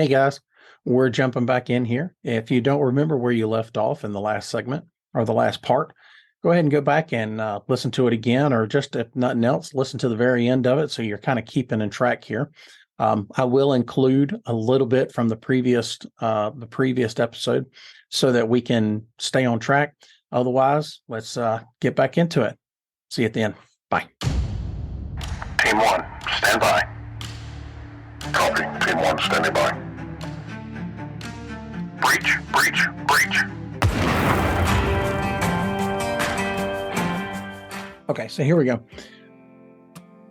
Hey guys, we're jumping back in here. If you don't remember where you left off in the last segment or the last part, go ahead and go back and listen to it again, or just if nothing else, listen to the very end of it so you're kind of keeping in track here. I will include a little bit from the previous episode so that we can stay on track. Otherwise, let's get back into it. See you at the end. Bye. Team 1, stand by. Copy. Team 1, standing by. Breach, breach, breach. Okay, so here we go.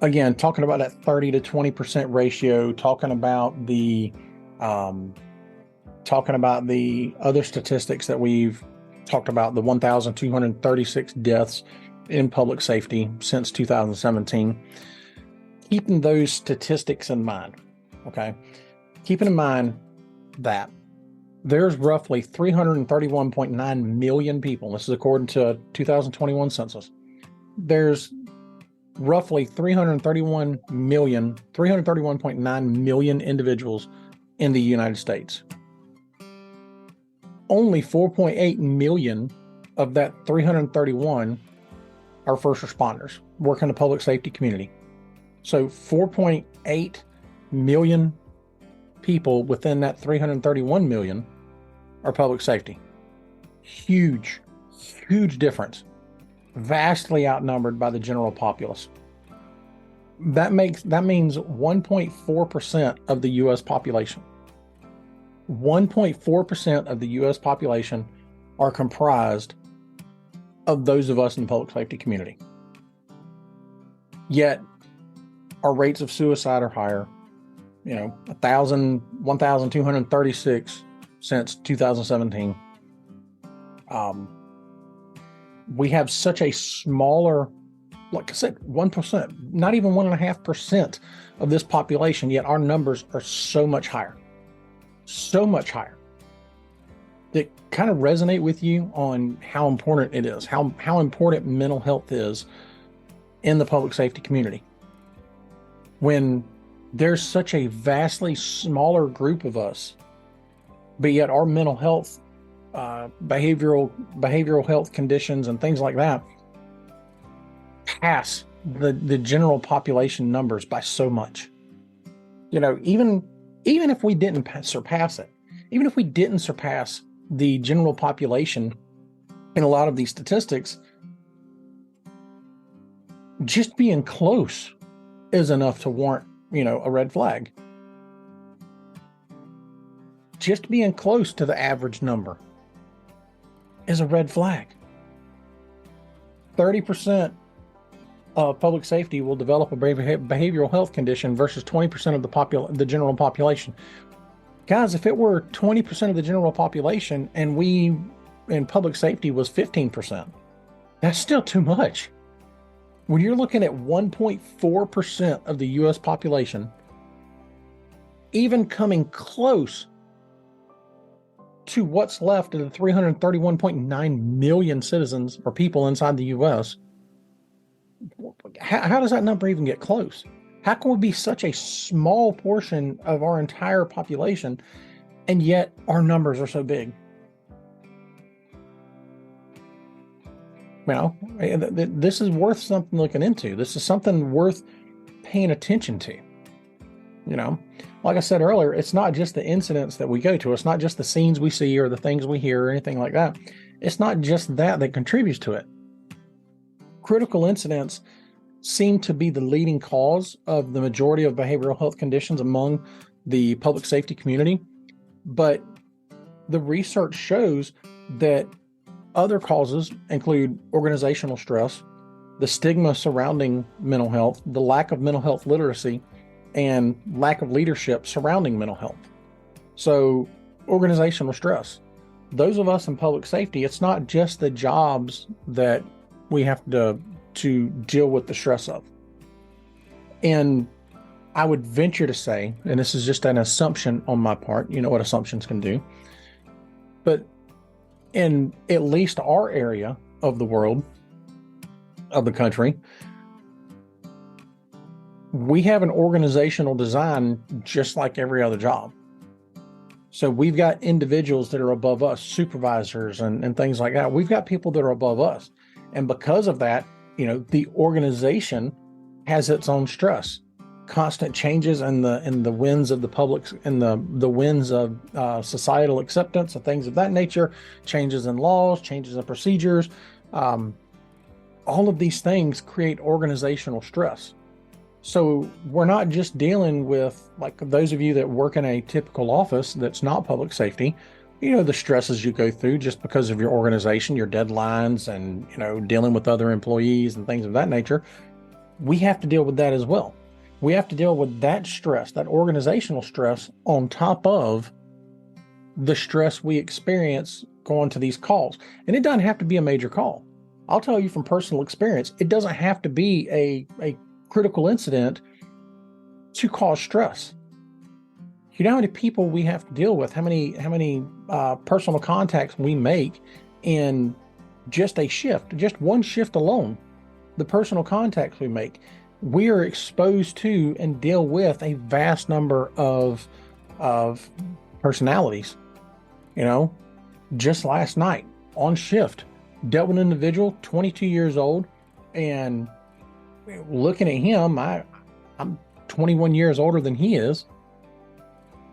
Again, talking about that 30 to 20% ratio, talking about the other statistics that we've talked about, the 1,236 deaths in public safety since 2017. Keeping those statistics in mind, okay? Keeping in mind that there's roughly 331.9 million people. This is according to a 2021 census. There's roughly 331.9 million individuals in the United States. Only 4.8 million of that 331 are first responders, work in the public safety community. So 4.8 million people within that 331 million are public safety. Huge, huge difference. Vastly outnumbered by the general populace. That means 1.4% of the U.S. population. 1.4% of the U.S. population are comprised of those of us in the public safety community. Yet our rates of suicide are higher. 1,236 since 2017. We have such a smaller, like I said, 1%, not even 1.5% of this population, yet our numbers are so much higher. So much higher. That kind of resonate with you on how important it is, how important mental health is in the public safety community. When there's such a vastly smaller group of us, but yet our mental health, behavioral health conditions and things like that pass the general population numbers by so much. Even if we didn't surpass it, even if we didn't surpass the general population in a lot of these statistics, just being close is enough to warrant, a red flag. Just being close to the average number is a red flag. 30% of public safety will develop a behavioral health condition versus 20% of the general population. Guys, if it were 20% of the general population and we in public safety was 15%, that's still too much. When you're looking at 1.4% of the U.S. population, even coming close to what's left of the 331.9 million citizens or people inside the U.S., how does that number even get close? How can we be such a small portion of our entire population, and yet our numbers are so big? This is worth something looking into. This is something worth paying attention to. Like I said earlier, it's not just the incidents that we go to. It's not just the scenes we see or the things we hear or anything like that. It's not just that contributes to it. Critical incidents seem to be the leading cause of the majority of behavioral health conditions among the public safety community. But the research shows that other causes include organizational stress, the stigma surrounding mental health, the lack of mental health literacy, and lack of leadership surrounding mental health. So organizational stress. Those of us in public safety, it's not just the jobs that we have to deal with the stress of. And I would venture to say, and this is just an assumption on my part, you know what assumptions can do, but in at least our area of the world, of the country, we have an organizational design just like every other job. So we've got individuals that are above us, supervisors and things like that. We've got people that are above us. And because of that, the organization has its own stress, constant changes in the winds of the public, and the winds of societal acceptance and things of that nature, changes in laws, changes in procedures. All of these things create organizational stress. So we're not just dealing with, like, those of you that work in a typical office that's not public safety, the stresses you go through just because of your organization, your deadlines, and, dealing with other employees and things of that nature. We have to deal with that as well. We have to deal with that stress, that organizational stress, on top of the stress we experience going to these calls. And it doesn't have to be a major call. I'll tell you from personal experience, it doesn't have to be a critical incident to cause stress. You know how many people we have to deal with, how many personal contacts we make in just a shift, just one shift alone, the personal contacts we make. We are exposed to and deal with a vast number of personalities. Just last night on shift, dealt with an individual, 22 years old, and looking at him, I'm 21 years older than he is.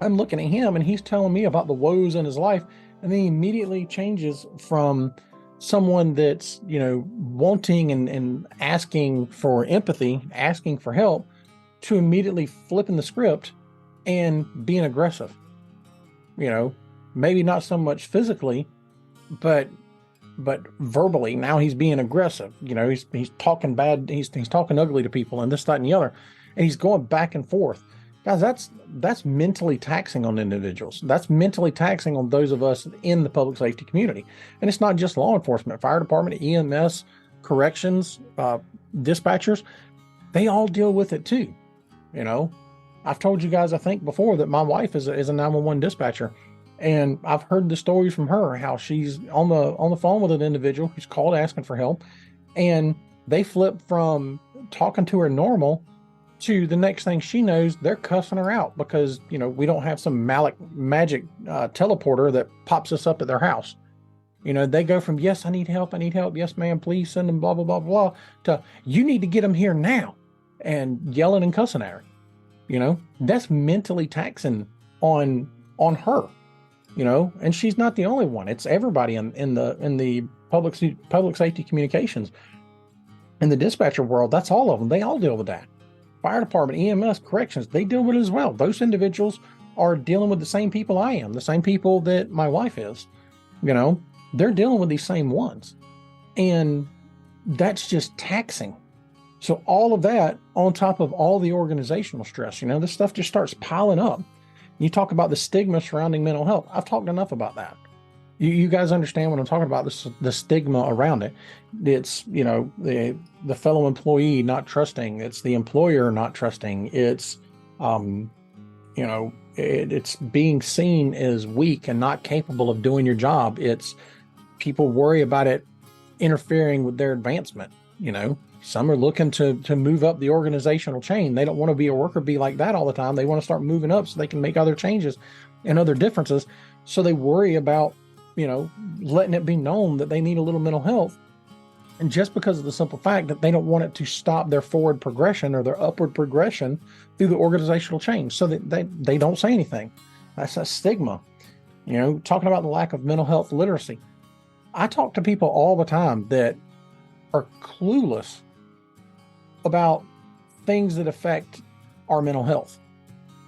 I'm looking at him and he's telling me about the woes in his life, and then he immediately changes from someone that's, wanting and asking for empathy, asking for help, to immediately flipping the script and being aggressive. Maybe not so much physically, but verbally. Now he's being aggressive. He's talking bad. He's talking ugly to people, and this, that, and the other, and he's going back and forth. Guys, that's mentally taxing on individuals. That's mentally taxing on those of us in the public safety community. And it's not just law enforcement, fire department, EMS, corrections, dispatchers. They all deal with it too. I've told you guys, I think before, that my wife is a 911 dispatcher. And I've heard the stories from her, how she's on the phone with an individual who's called asking for help, and they flip from talking to her normal to the next thing she knows, they're cussing her out because, we don't have some magic teleporter that pops us up at their house. They go from, yes, I need help. Yes, ma'am, please send them, blah, blah, blah, blah, to, you need to get them here now, and yelling and cussing at her. That's mentally taxing on her. And she's not the only one. It's everybody in the public safety communications. In the dispatcher world, that's all of them. They all deal with that. Fire department, EMS, corrections, they deal with it as well. Those individuals are dealing with the same people I am, the same people that my wife is. They're dealing with these same ones. And that's just taxing. So all of that on top of all the organizational stress, this stuff just starts piling up. You talk about the stigma surrounding mental health. I've talked enough about that. You guys understand what I'm talking about, the stigma around it. It's, the fellow employee not trusting. It's the employer not trusting. It's, it's being seen as weak and not capable of doing your job. It's people worry about it interfering with their advancement. Some are looking to move up the organizational chain. They don't want to be a worker bee like that all the time. They want to start moving up so they can make other changes and other differences. So they worry about, letting it be known that they need a little mental health. And just because of the simple fact that they don't want it to stop their forward progression or their upward progression through the organizational change, so that they don't say anything. That's a stigma. Talking about the lack of mental health literacy. I talk to people all the time that are clueless about things that affect our mental health.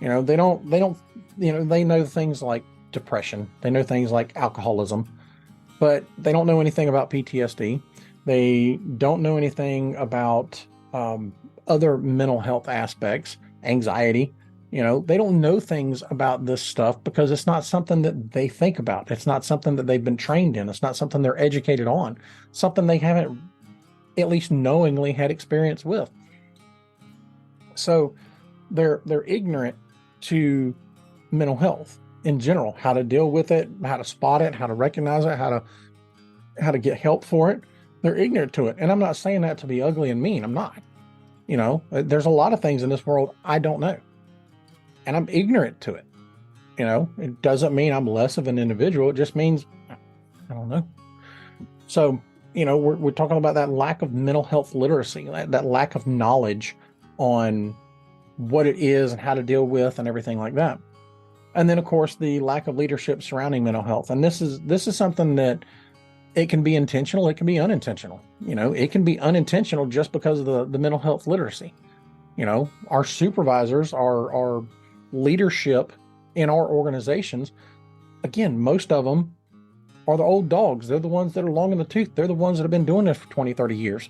They know things like depression. They know things like alcoholism, but they don't know anything about PTSD. They don't know anything about other mental health aspects, anxiety. They don't know things about this stuff because it's not something that they think about. It's not something that they've been trained in. It's not something they're educated on, something they haven't at least knowingly had experience with. So they're ignorant to mental health in general, how to deal with it, how to spot it, how to recognize it, how to get help for it. They're ignorant to it. And I'm not saying that to be ugly and mean. I'm not. There's a lot of things in this world I don't know, and I'm ignorant to it. It doesn't mean I'm less of an individual. It just means, I don't know. So, we're talking about that lack of mental health literacy, that lack of knowledge on what it is and how to deal with and everything like that. And then, of course, the lack of leadership surrounding mental health. And this is something that it can be intentional, it can be unintentional. It can be unintentional just because of the mental health literacy. Our supervisors, our leadership in our organizations, again, most of them are the old dogs. They're the ones that are long in the tooth. They're the ones that have been doing this for 20, 30 years.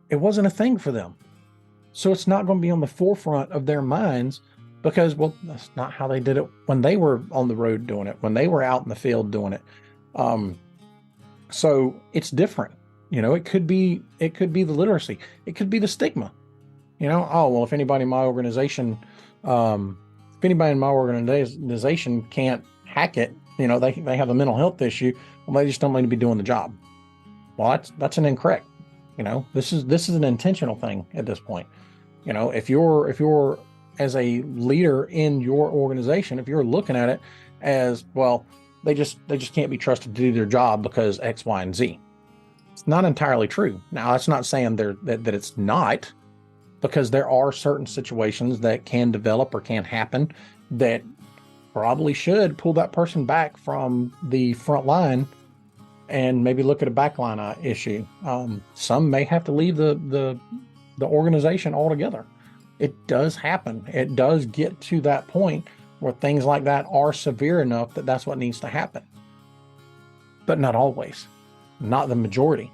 It wasn't a thing for them. So it's not going to be on the forefront of their minds because, well, that's not how they did it when they were on the road doing it, when they were out in the field doing it. So it's different. It could be the literacy. It could be the stigma. Oh, well, if anybody in my organization can't hack it, they have a mental health issue, well, they just don't need to be doing the job. Well, that's an incorrect. This is an intentional thing at this point. If you're as a leader in your organization, if you're looking at it as, well, they just can't be trusted to do their job because X, Y, and Z. It's not entirely true. Now, that's not saying that it's not, because there are certain situations that can develop or can happen that probably should pull that person back from the front line and maybe look at a backline issue. Some may have to leave the organization altogether. It does happen. It does get to that point where things like that are severe enough that that's what needs to happen. But not always, not the majority.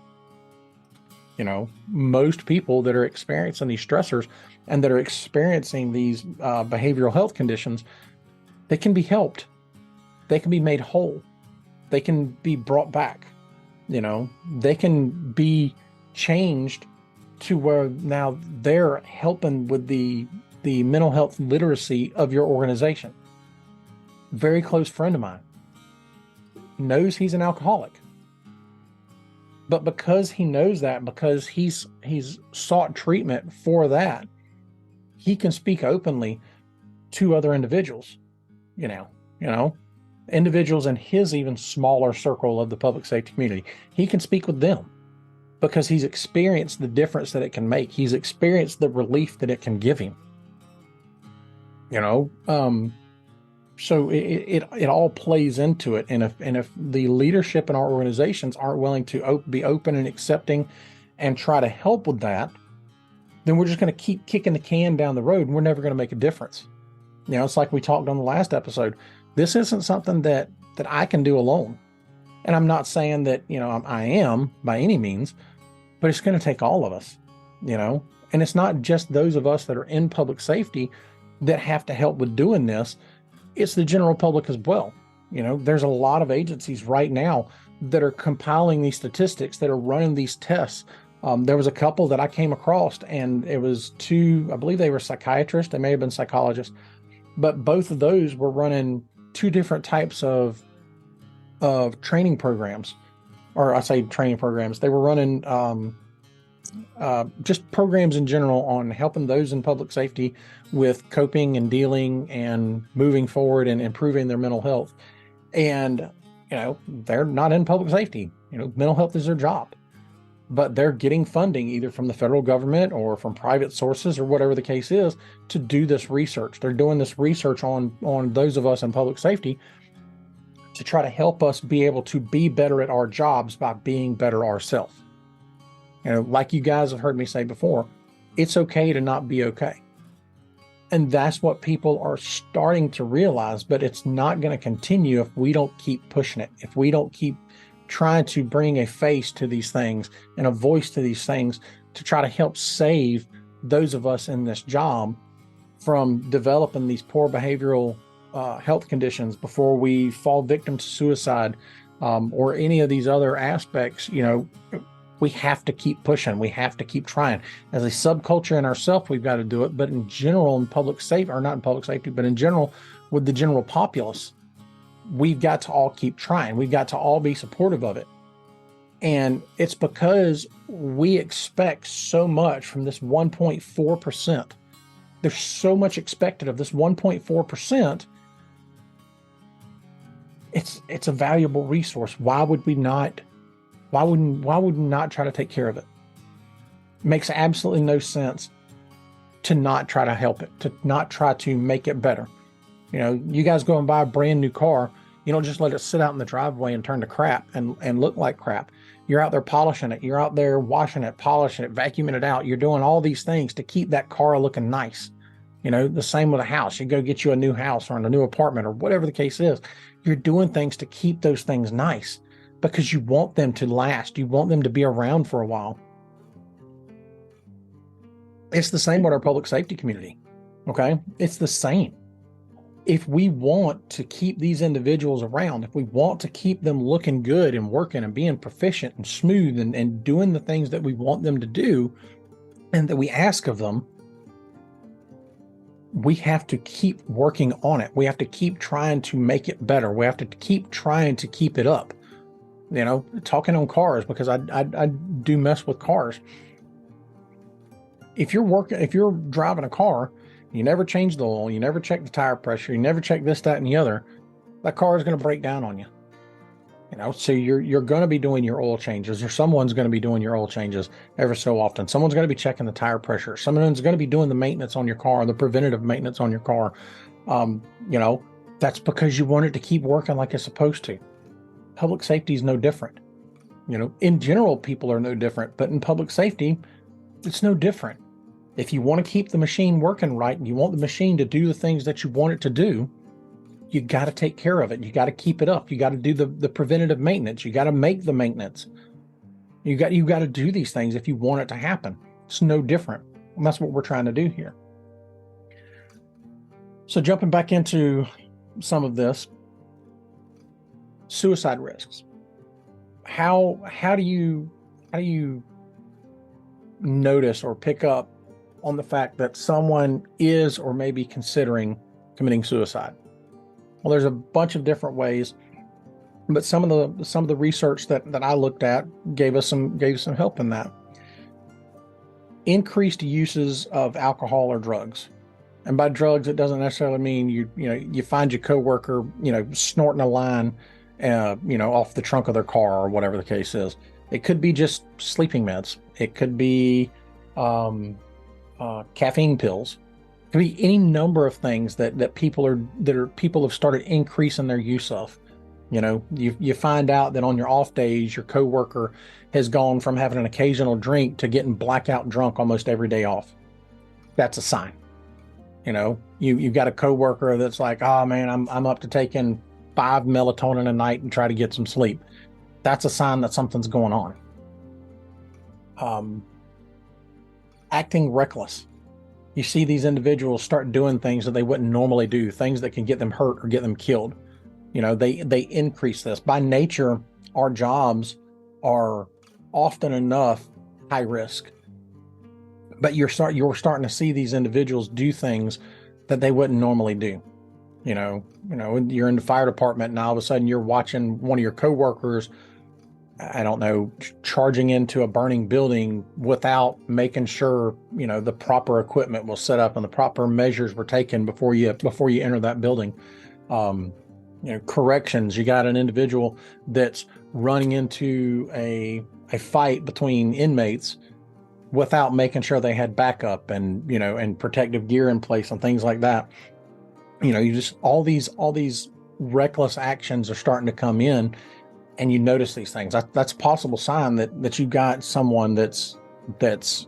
Most people that are experiencing these stressors and that are experiencing these behavioral health conditions, they can be helped. They can be made whole. They can be brought back. They can be changed to where now they're helping with the mental health literacy of your organization. Very close friend of mine knows he's an alcoholic. But because he knows that, because he's sought treatment for that, he can speak openly to other individuals, individuals in his even smaller circle of the public safety community. He can speak with them because he's experienced the difference that it can make. He's experienced the relief that it can give him. So it all plays into it. And if the leadership in our organizations aren't willing to be open and accepting and try to help with that, then we're just going to keep kicking the can down the road and we're never going to make a difference. It's like we talked on the last episode. This isn't something that I can do alone. And I'm not saying that, I am by any means, but it's going to take all of us, and it's not just those of us that are in public safety that have to help with doing this. It's the general public as well. There's a lot of agencies right now that are compiling these statistics, that are running these tests. There was a couple that I came across, and it was two, I believe they were psychiatrists, they may have been psychologists, but both of those were running two different types of training programs, or I say training programs. They were running just programs in general on helping those in public safety with coping and dealing and moving forward and improving their mental health. And, they're not in public safety. Mental health is their job, but they're getting funding either from the federal government or from private sources or whatever the case is to do this research. They're doing this research on those of us in public safety to try to help us be able to be better at our jobs by being better ourselves. Like you guys have heard me say before, it's okay to not be okay. And that's what people are starting to realize, but it's not going to continue if we don't keep pushing it, if we don't keep trying to bring a face to these things and a voice to these things to try to help save those of us in this job from developing these poor behavioral health conditions before we fall victim to suicide or any of these other aspects. We have to keep pushing. We have to keep trying. As a subculture in ourselves, we've got to do it. But in general, in public safety, or not in public safety, but in general, with the general populace, we've got to all keep trying. We've got to all be supportive of it. And it's because we expect so much from this 1.4%. There's so much expected of this 1.4%, it's a valuable resource. Why would we not try to take care of it? It makes absolutely no sense to not try to help it, to not try to make it better. You know, you guys go and buy a brand new car, you don't just let it sit out in the driveway and turn to crap and look like crap. You're out there polishing it. You're out there washing it, polishing it, vacuuming it out. You're doing all these things to keep that car looking nice. You know, the same with a house. You go get you a new house or a new apartment or whatever the case is. You're doing things to keep those things nice because you want them to last. You want them to be around for a while. It's the same with our public safety community. Okay. It's the same. If we want to keep these individuals around, if we want to keep them looking good and working and being proficient and smooth and doing the things that we want them to do and that we ask of them, we have to keep working on it. We have to keep trying to make it better. We have to keep trying to keep it up. You know, talking on cars, because I do mess with cars. If you're driving a car, you never change the oil, you never check the tire pressure, you never check this, that, and the other, that car is going to break down on you. You know, so you're going to be doing your oil changes, or someone's going to be doing your oil changes ever so often. Someone's going to be checking the tire pressure. Someone's going to be doing the maintenance on your car, the preventative maintenance on your car. You know, that's because you want it to keep working like it's supposed to. Public safety is no different. You know, in general, people are no different, but in public safety, it's no different. If you want to keep the machine working right and you want the machine to do the things that you want it to do, you got to take care of it. You got to keep it up. You got to do the preventative maintenance. You got to make the maintenance. You got to do these things if you want it to happen. It's no different. And that's what we're trying to do here. So jumping back into some of this, suicide risks. How do you notice or pick up on the fact that someone is or may be considering committing suicide? Well, there's a bunch of different ways, but some of the research that I looked at gave some help in that. Increased uses of alcohol or drugs. And by drugs, it doesn't necessarily mean you find your coworker, snorting a line, off the trunk of their car or whatever the case is. It could be just sleeping meds. It could be caffeine pills. It could be any number of things that people have started increasing their use of. You know, you find out that on your off days, your coworker has gone from having an occasional drink to getting blackout drunk almost every day off. That's a sign. You know, you've got a coworker that's like, oh man, I'm up to taking 5 melatonin a night and try to get some sleep. That's a sign that something's going on. Acting reckless. You see these individuals start doing things that they wouldn't normally do, things that can get them hurt or get them killed. You know, they increase this. By nature, our jobs are often enough high risk. But you're starting to see these individuals do things that they wouldn't normally do. You know, you're in the fire department and all of a sudden you're watching one of your coworkers, I don't know, charging into a burning building without making sure, the proper equipment was set up and the proper measures were taken before you enter that building. Corrections, you got an individual that's running into a fight between inmates without making sure they had backup and protective gear in place and things like that. You just all these reckless actions are starting to come in, and you notice these things. That's a possible sign that you got someone that's at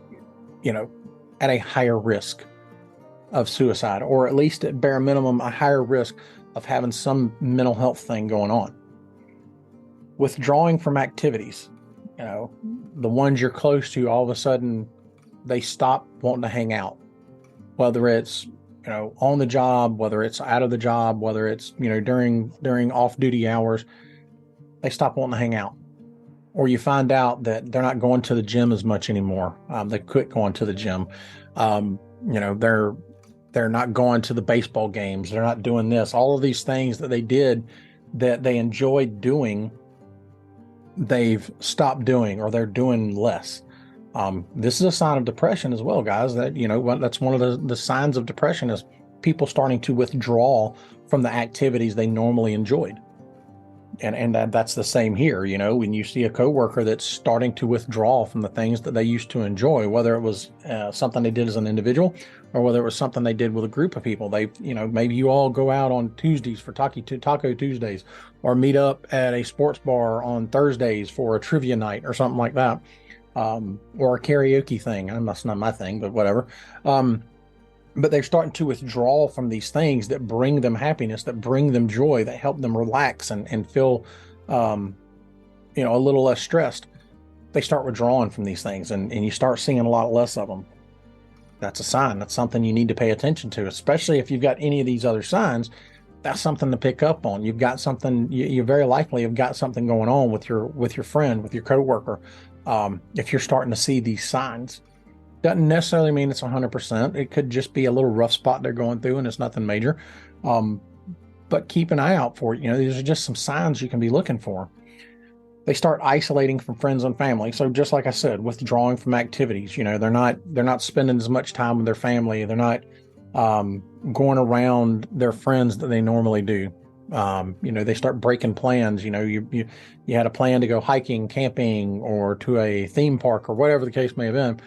a higher risk of suicide, or at least at bare minimum a higher risk of having some mental health thing going on. Withdrawing from activities. The ones you're close to, all of a sudden they stop wanting to hang out, whether it's on the job, whether it's out of the job, whether it's during off-duty hours, they stop wanting to hang out. Or you find out that they're not going to the gym as much anymore. They quit going to the gym. They're not going to the baseball games. They're not doing this. All of these things that they did that they enjoyed doing, they've stopped doing, or they're doing less. This is a sign of depression as well, guys. That that's one of the signs of depression, is people starting to withdraw from the activities they normally enjoyed. And that's the same here. You know, when you see a coworker that's starting to withdraw from the things that they used to enjoy, whether it was something they did as an individual or whether it was something they did with a group of people. They, you know, maybe you all go out on Tuesdays for Taco Tuesdays, or meet up at a sports bar on Thursdays for a trivia night or something like that, or a karaoke thing. That's not my thing, but whatever. But they're starting to withdraw from these things that bring them happiness, that bring them joy, that help them relax and feel, you know, a little less stressed. They start withdrawing from these things, and you start seeing a lot less of them. That's a sign. That's something you need to pay attention to, especially if you've got any of these other signs. That's something to pick up on. You've got something, you very likely have got something going on with your friend, with your coworker. If you're starting to see these signs. Doesn't necessarily mean it's 100%. It could just be a little rough spot they're going through and it's nothing major. But keep an eye out for it. You know, these are just some signs you can be looking for. They start isolating from friends and family. So just like I said, withdrawing from activities, you know, they're not spending as much time with their family. They're not going around their friends that they normally do. You know, they start breaking plans. You know, you had a plan to go hiking, camping, or to a theme park or whatever the case may have been.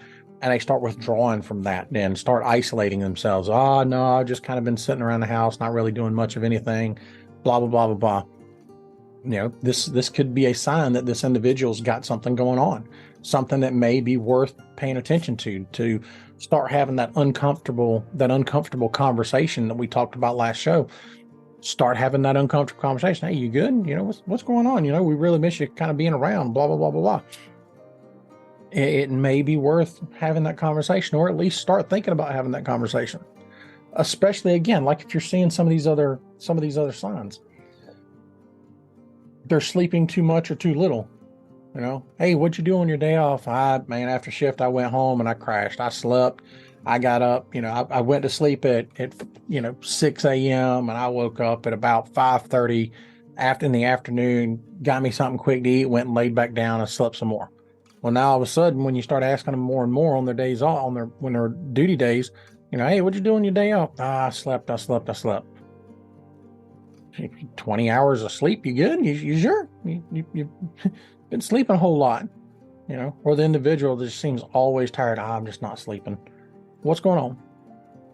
And they start withdrawing from that and start isolating themselves. Oh, no, I've just kind of been sitting around the house, not really doing much of anything, blah, blah, blah, blah, blah. You know, this could be a sign that this individual's got something going on, something that may be worth paying attention to start having that uncomfortable conversation that we talked about last show. Start having that uncomfortable conversation. Hey, you good? You know, what's going on? You know, we really miss you kind of being around, blah, blah, blah, blah, blah. It may be worth having that conversation, or at least start thinking about having that conversation. Especially again, like if you're seeing some of these other signs. They're sleeping too much or too little. You know, hey, what'd you do on your day off? Man, after shift, I went home and I crashed. I slept. I got up, you know, I went to sleep at 6 a.m. and I woke up at about 5:30 in the afternoon, got me something quick to eat, went and laid back down and slept some more. Well, now all of a sudden, when you start asking them more and more on their days off, when their duty days, you know, hey, what'd you do on your day off? I slept. 20 hours of sleep, you good? You sure? You've been sleeping a whole lot, you know? Or the individual that just seems always tired. I'm just not sleeping. What's going on?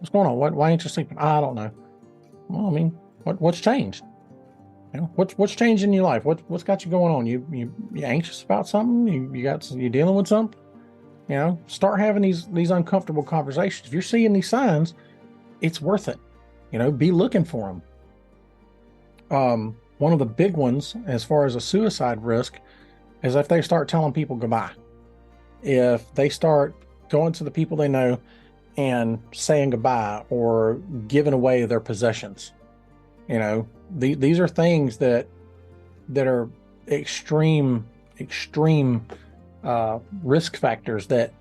What's going on? Why ain't you sleeping? I don't know. Well, I mean, what's changed? You know, what's changed in your life? What's got you going on? You anxious about something? You dealing with something? You know, start having these uncomfortable conversations. If you're seeing these signs, it's worth it. You know, be looking for them. One of the big ones, as far as a suicide risk, is if they start telling people goodbye. If they start going to the people they know and saying goodbye or giving away their possessions. You know, these are things that are extreme risk factors that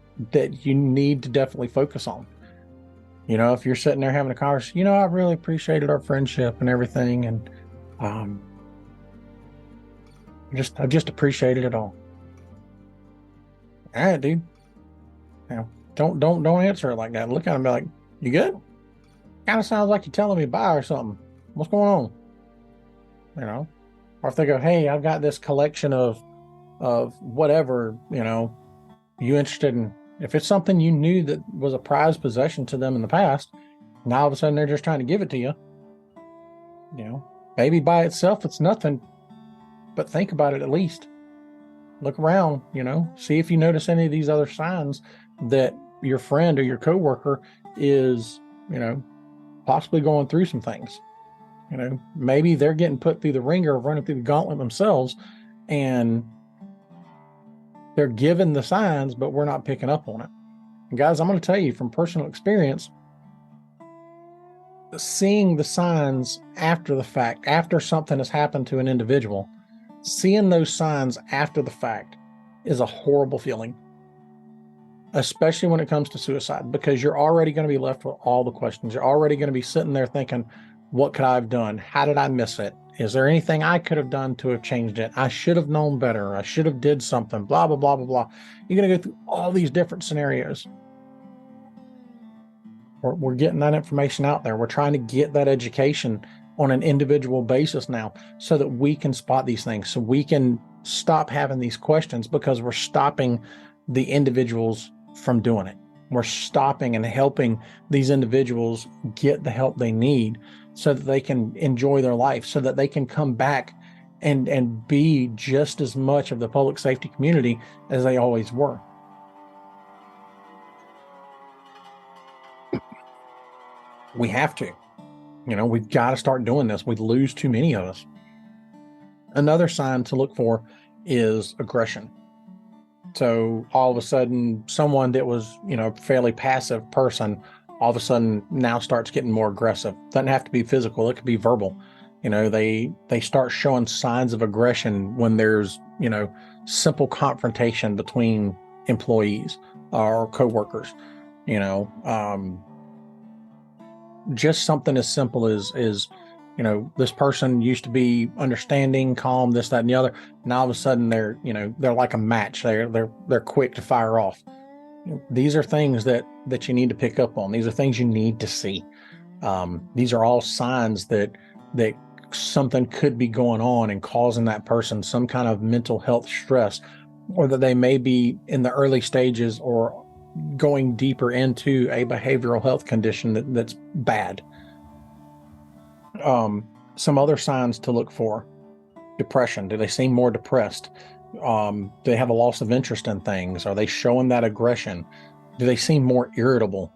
you need to definitely focus on. You know, if you're sitting there having a conversation, you know, I really appreciated our friendship and everything, and I just appreciated it all. All right, dude. You know, don't answer it like that. Look at him and be like, you good? Kind of sounds like you're telling me bye or something. What's going on? You know, or if they go, hey, I've got this collection of whatever, you know, you interested in. If it's something you knew that was a prized possession to them in the past, now all of a sudden they're just trying to give it to you. You know, maybe by itself it's nothing, but think about it at least. Look around, you know, see if you notice any of these other signs that your friend or your coworker is, you know, possibly going through some things. You know, maybe they're getting put through the ringer of running through the gauntlet themselves, and they're given the signs, but we're not picking up on it. And guys, I'm going to tell you from personal experience, seeing the signs after the fact, after something has happened to an individual, seeing those signs after the fact is a horrible feeling, especially when it comes to suicide, because you're already going to be left with all the questions. You're already going to be sitting there thinking, what could I have done? How did I miss it? Is there anything I could have done to have changed it? I should have known better. I should have did something, blah, blah, blah, blah, blah. You're going to go through all these different scenarios. We're getting that information out there. We're trying to get that education on an individual basis now, so that we can spot these things, so we can stop having these questions, because we're stopping the individuals from doing it. We're stopping and helping these individuals get the help they need, so that they can enjoy their life, so that they can come back and be just as much of the public safety community as they always were. We have to. We've got to start doing this. We lose too many of us. Another sign to look for is aggression. So all of a sudden, someone that was, fairly passive person, all of a sudden now starts getting more aggressive. Doesn't have to be physical. It could be verbal. They start showing signs of aggression when there's, simple confrontation between employees or coworkers. Just something as simple as this person used to be understanding, calm, this, that, and the other. Now all of a sudden they're like a match. They're quick to fire off. These are things that you need to pick up on. These are things you need to see. These are all signs that something could be going on and causing that person some kind of mental health stress, or that they may be in the early stages or going deeper into a behavioral health condition that's bad. Some other signs to look for: depression. Do they seem more depressed? Do they have a loss of interest in things? Are they showing that aggression? Do they seem more irritable?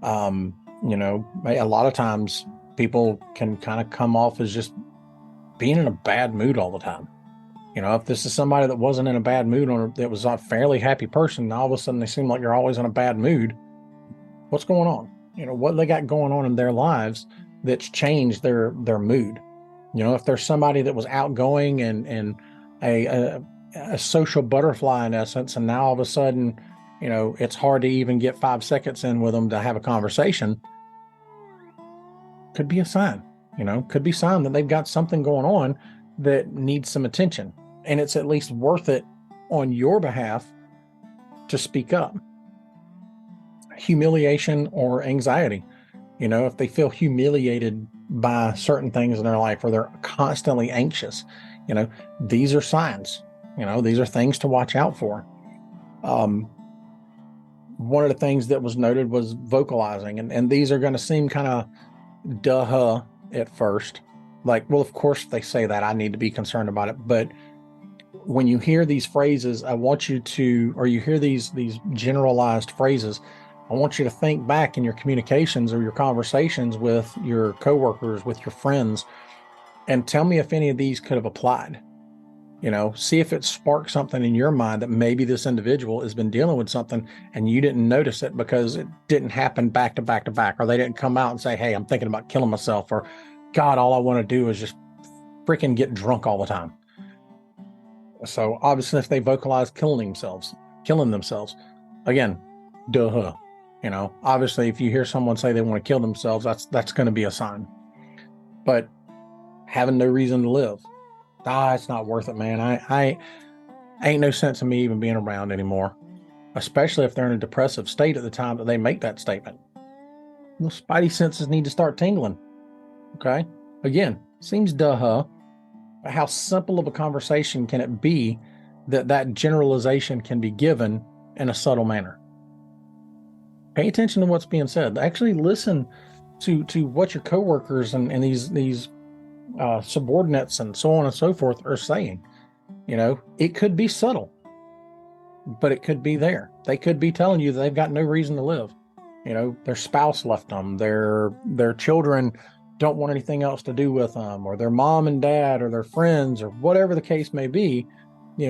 A lot of times people can kind of come off as just being in a bad mood all the time. If this is somebody that wasn't in a bad mood, or that was a fairly happy person, all of a sudden they seem like you're always in a bad mood. What's going on? What they got going on in their lives that's changed their mood. If there's somebody that was outgoing and a social butterfly in essence, and now all of a sudden, it's hard to even get 5 seconds in with them to have a conversation, could be a sign. Could be a sign that they've got something going on that needs some attention, and it's at least worth it on your behalf to speak up. Humiliation or anxiety. If they feel humiliated by certain things in their life, or they're constantly anxious, these are signs. These are things to watch out for. One of the things that was noted was vocalizing, and these are going to seem kind of duh at first. Like, well, of course, if they say that, I need to be concerned about it. But when you hear these phrases, I want you to, or you hear these generalized phrases, I want you to think back in your communications or your conversations with your coworkers, with your friends, and tell me if any of these could have applied. See if it sparked something in your mind that maybe this individual has been dealing with something and you didn't notice it because it didn't happen back to back to back, or they didn't come out and say, hey, I'm thinking about killing myself, or God, all I want to do is just freaking get drunk all the time. So obviously if they vocalize killing themselves, again, duh. Obviously if you hear someone say they want to kill themselves, that's going to be a sign. But having no reason to live, it's not worth it, man. I ain't no sense in me even being around anymore, especially if they're in a depressive state at the time that they make that statement. Well, spidey senses need to start tingling. Okay. Again, seems duh, but how simple of a conversation can it be that generalization can be given in a subtle manner? Pay attention to what's being said. Actually listen to what your coworkers and these subordinates and so on and so forth are saying. It could be subtle, but it could be there. They could be telling you that they've got no reason to live. Their spouse left them, their children don't want anything else to do with them, or their mom and dad, or their friends, or whatever the case may be.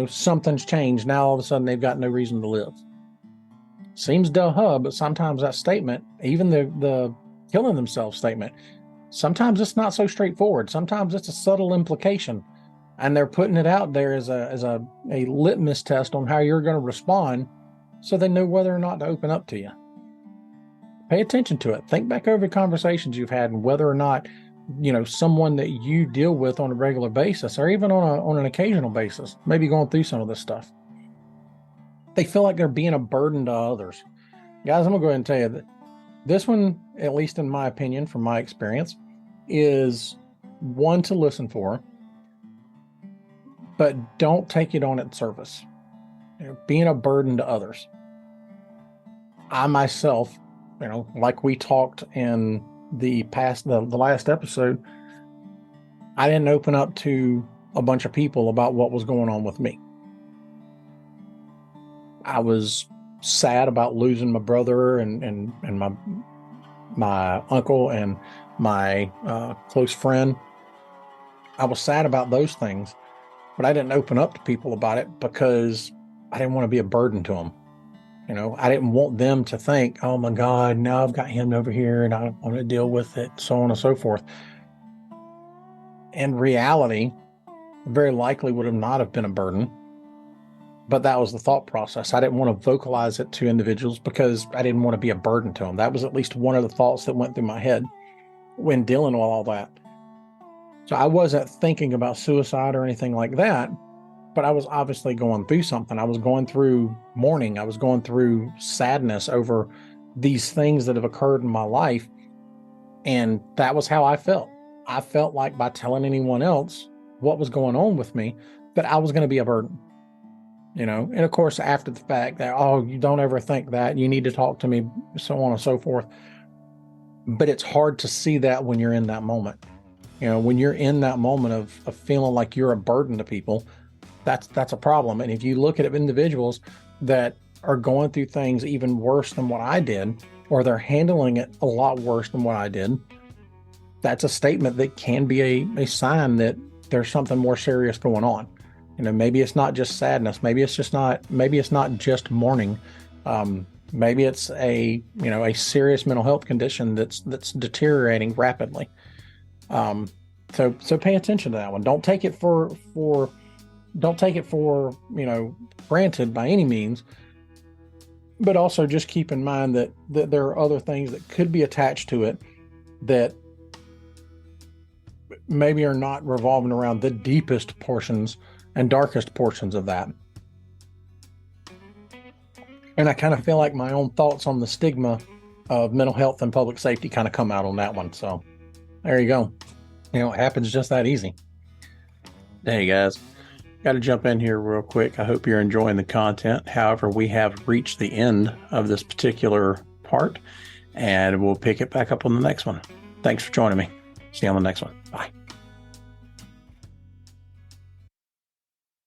Something's changed. Now all of a sudden they've got no reason to live. Seems duh, but sometimes that statement, even the killing themselves statement, sometimes it's not so straightforward. Sometimes it's a subtle implication, and they're putting it out there as a litmus test on how you're going to respond, so they know whether or not to open up to you. Pay attention to it. Think back over conversations you've had, and whether or not someone that you deal with on a regular basis, or even on an occasional basis, maybe going through some of this stuff, they feel like they're being a burden to others. Guys, I'm gonna go ahead and tell you that this one, at least in my opinion, from my experience, is one to listen for, but don't take it on its service. Being a burden to others. I myself, like we talked in the last episode, I didn't open up to a bunch of people about what was going on with me. I was sad about losing my brother and my uncle and my close friend. I was sad about those things, but I didn't open up to people about it because I didn't want to be a burden to them. I didn't want them to think, oh my God, now I've got him over here and I don't want to deal with it, so on and so forth. In reality, very likely would have not have been a burden, but that was the thought process. I didn't want to vocalize it to individuals because I didn't want to be a burden to them. That was at least one of the thoughts that went through my head when dealing with all that. So I wasn't thinking about suicide or anything like that, but I was obviously going through something. I was going through mourning. I was going through sadness over these things that have occurred in my life. And that was how I felt. I felt like by telling anyone else what was going on with me, that I was going to be a burden. And of course, after the fact that, oh, you don't ever think that, you need to talk to me, so on and so forth. But it's hard to see that when you're in that moment. When you're in that moment of feeling like you're a burden to people, that's a problem. And if you look at individuals that are going through things even worse than what I did, or they're handling it a lot worse than what I did, that's a statement that can be a sign that there's something more serious going on. Maybe it's not just sadness. Maybe it's not just mourning. Maybe it's a serious mental health condition that's deteriorating rapidly. So pay attention to that one. Don't take it for granted by any means, but also just keep in mind that there are other things that could be attached to it that maybe are not revolving around the deepest portions and darkest portions of that. And I kind of feel like my own thoughts on the stigma of mental health and public safety kind of come out on that one. So there you go. It happens just that easy. Hey guys, got to jump in here real quick. I hope you're enjoying the content. However, we have reached the end of this particular part, and we'll pick it back up on the next one. Thanks for joining me. See you on the next one.